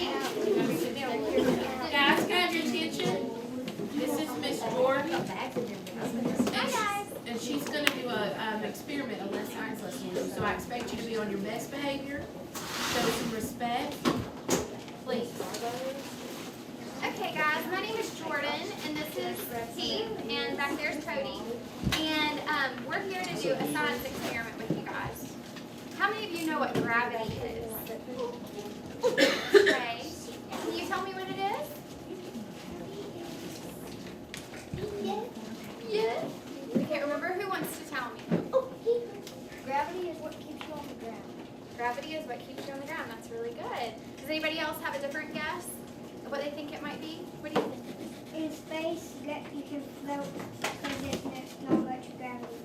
Guys, can I have your attention? This is Miss Jordan. And she's going to do an experiment, a science lesson. So I expect you to be on your best behavior, show some respect. Please. Okay guys, my name is Jordan, and this is Keith, and back there's Cody. And we're here to do a science experiment with you guys. How many of you know what gravity is? Okay. Can you tell me what it is? Yes. I can't remember. Who wants to tell me? Gravity is what keeps you on the ground. Gravity is what keeps you on the ground. That's really good. Does anybody else have a different guess of what they think it might be? What do you think? In space, you can float because there's not much gravity.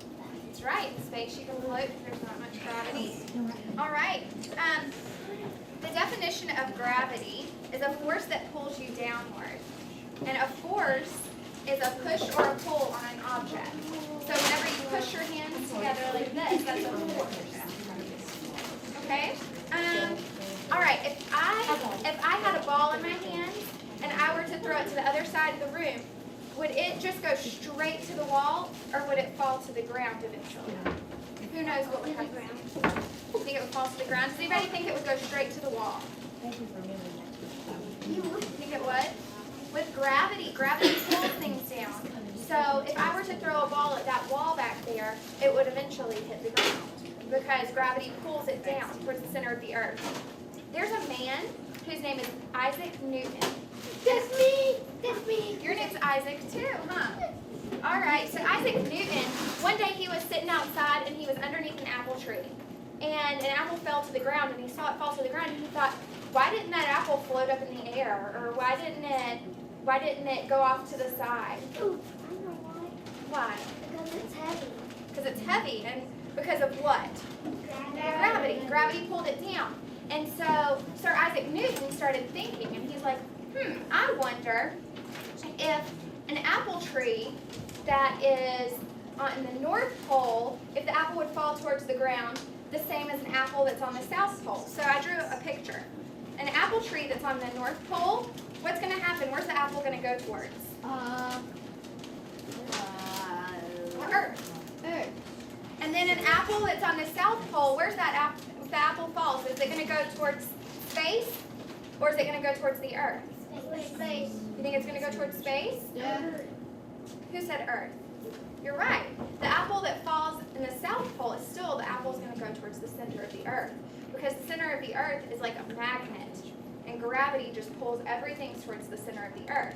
That's right. In space you can float because there's not much gravity. All right. The definition of gravity is a force that pulls you downward. And a force is a push or a pull on an object. So whenever you push your hands together like this, that's a force. Okay? All right. If I had a ball in my hand and I were to throw it to the other side of the room, would it just go straight to the wall, or would it fall to the ground eventually? Who knows what would happen? You think it would fall to the ground? Does anybody think it would go straight to the wall? You think it would? With gravity pulls things down. So if I were to throw a ball at that wall back there, it would eventually hit the ground because gravity pulls it down towards the center of the earth. There's a man whose name is Isaac Newton. That's me! That's me! Your name's Isaac too, huh? All right, so Isaac Newton, one day he was sitting outside and he was underneath an apple tree. And an apple fell to the ground and he saw it fall to the ground and he thought, why didn't that apple float up in the air? Or why didn't it go off to the side? Ooh, I know why. Why? Because it's heavy. Because it's heavy. And because of what? Gravity. Gravity pulled it down. And so Sir Isaac Newton started thinking, and he's like, I wonder if an apple tree that is on the North Pole, if the apple would fall towards the ground, the same as an apple that's on the South Pole. So I drew a picture. An apple tree that's on the North Pole, what's going to happen? Where's the apple going to go towards? Earth. And then an apple that's on the South Pole, where's that apple? If the apple falls, is it going to go towards space, or is it going to go towards the Earth? Space. You think it's going to go towards space? Yeah. Who said Earth? You're right. The apple that falls in the South Pole is still, the apple's going to go towards the center of the Earth. Because the center of the Earth is like a magnet, and gravity just pulls everything towards the center of the Earth.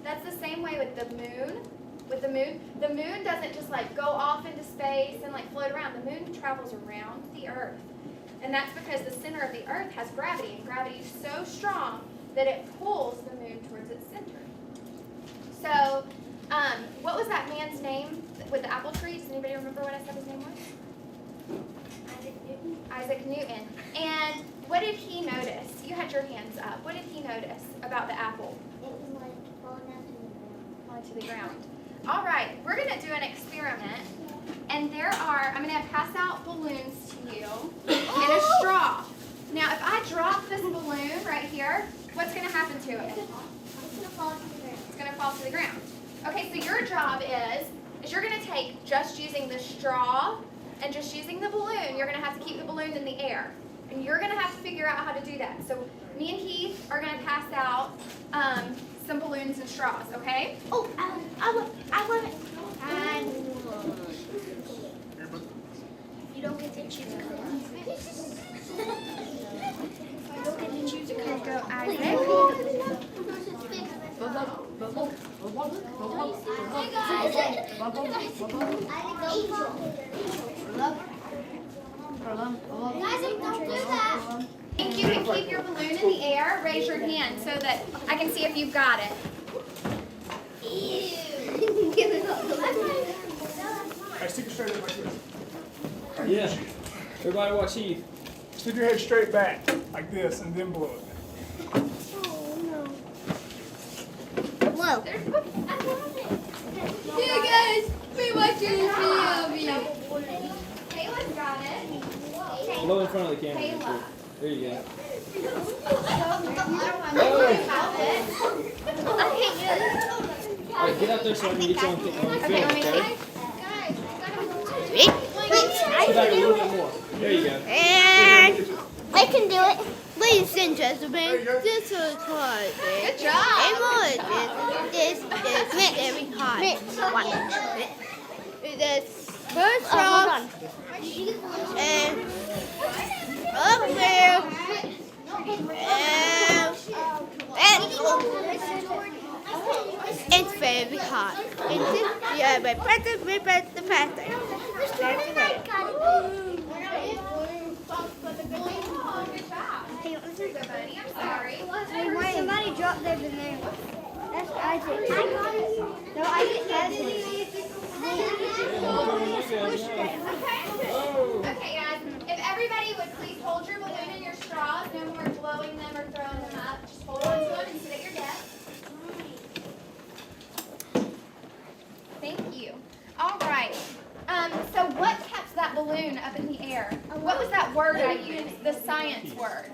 That's the same way with the moon. With the moon doesn't just like go off into space and like float around. The moon travels around the Earth. And that's because the center of the Earth has gravity, and gravity is so strong that it pulls the moon towards its center. So, what was that man's name with the apple tree? Does anybody remember what I said his name was? Isaac Newton. Isaac Newton. And what did he notice? You had your hands up. What did he notice about the apple? It was like falling down to the ground. Falling to the ground. All right, we're going to do an experiment. And I'm going to pass out balloons to you in a straw. Now, if I drop this balloon right here, what's going to happen to it? It's going to fall to the ground. It's going to fall to the ground. Okay, so your job is you're going to take just using the straw and just using the balloon, you're going to have to keep the balloon in the air. And you're going to have to figure out how to do that. So me and Keith are going to pass out some balloons and straws, okay? Oh, I love it. And you don't get to choose a color. You don't get to choose a color. Go, Isaac. Hey guys. Isaac, don't do that. If you can keep your balloon in the air, raise your hand so that I can see if you've got it. Ew. Give it up. Hey, stick it straight up like this. Yeah. Everybody watch Heath. Stick your head straight back, like this, and then blow it. Oh no. Whoa. I love it. Yeah, guys, we watching this video of me. Kayla's got it. Blow in front of the camera. Kayla. There you go. Alright, get out there so I can get you on film. Okay, let me see. Sit back a little bit more. There you go. And I can do it. Ladies and gentlemen, this was hard. Good job. This meant every hard. This first song and up there and it's very hard. It's just, yeah, but faster. That's it. I'm sorry. Hey, wait, somebody dropped their banana. That's Isaac. No, Isaac has it. Okay, guys. If everybody would please hold your balloon in your straws, no more blowing them or throwing them up. Just hold on to them and sit at your desk. Thank you. All right. So what kept that balloon up in the air? What was that word I used? The science word.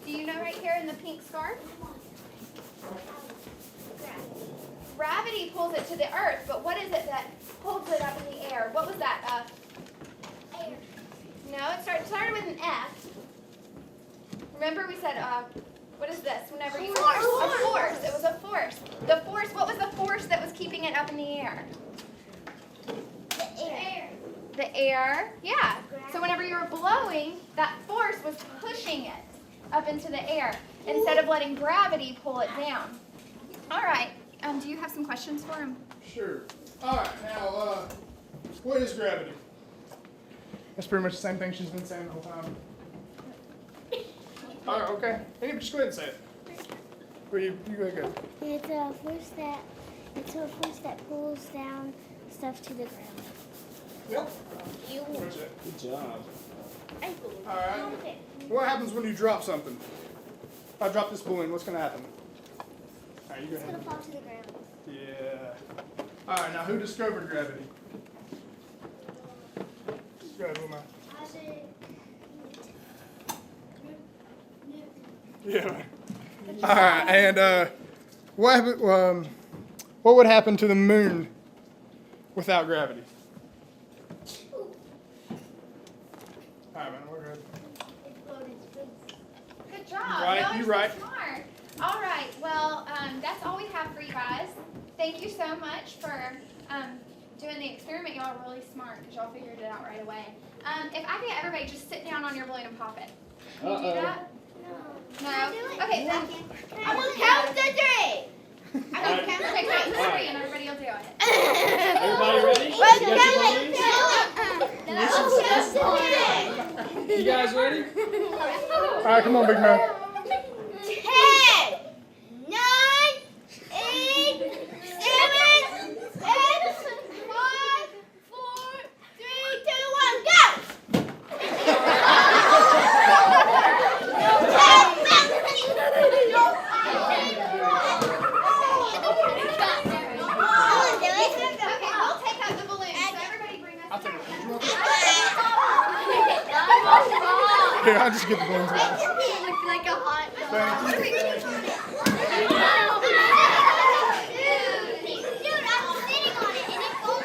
Do you know right here in the pink scarf? Gravity pulls it to the earth, but what is it that holds it up in the air? What was that? Air. No, it started with an F. Remember we said, what is this? Whenever you Force. A force. It was a force. The force. What was the force that was keeping it up in the air? The air. The air. Yeah. So whenever you were blowing, that force was pushing it up into the air instead of letting gravity pull it down. All right. Do you have some questions for him? Sure. All right, now, what is gravity? That's pretty much the same thing she's been saying the whole time. All right, okay. Hey, just go ahead and say it. Or you go ahead. It's a force that pulls down stuff to the ground. Yep. Pretty much it. Good job. All right. What happens when you drop something? If I drop this balloon, what's going to happen? All right, you go It's ahead. gonna fall to the ground. Yeah. All right, now who discovered gravity? Go ahead, Wilma. Yeah. All right, and what would happen to the moon without gravity? All right, man, we're good. Good job. Right, No, you you're right. so smart. All right. Well, that's all we have for you guys. Thank you so much for doing the experiment. Y'all are really smart because y'all figured it out right away. If I get everybody just sit down on your balloon and pop it. Can you do that? No. Okay. Then I will count to 3. I can count. Okay, count to 3 and everybody will do it. Everybody ready? You guys ready? All right, come on, big man. 10, 9, 8, 7, 6, 5, 4, 3, 2, 1, go! Okay, we'll take out the balloon. So everybody bring us. I'll take it. Here, I'll just get the balloons out. Looks like a hot Thank you. Dude, I'm sitting on it and it falls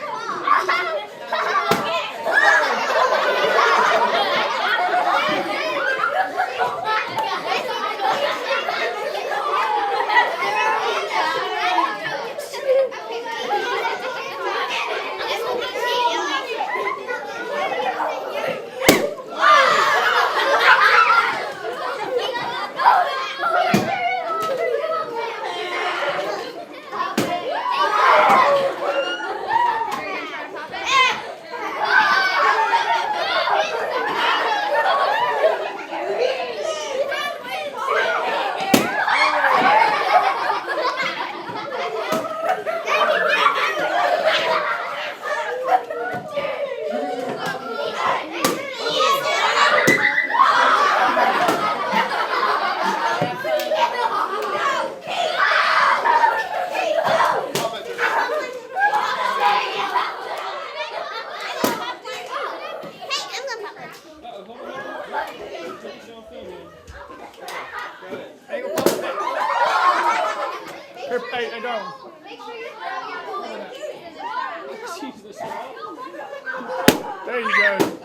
Hey, darling. Make sure you throw your balloons in the trash. Excuse the straw. There you go.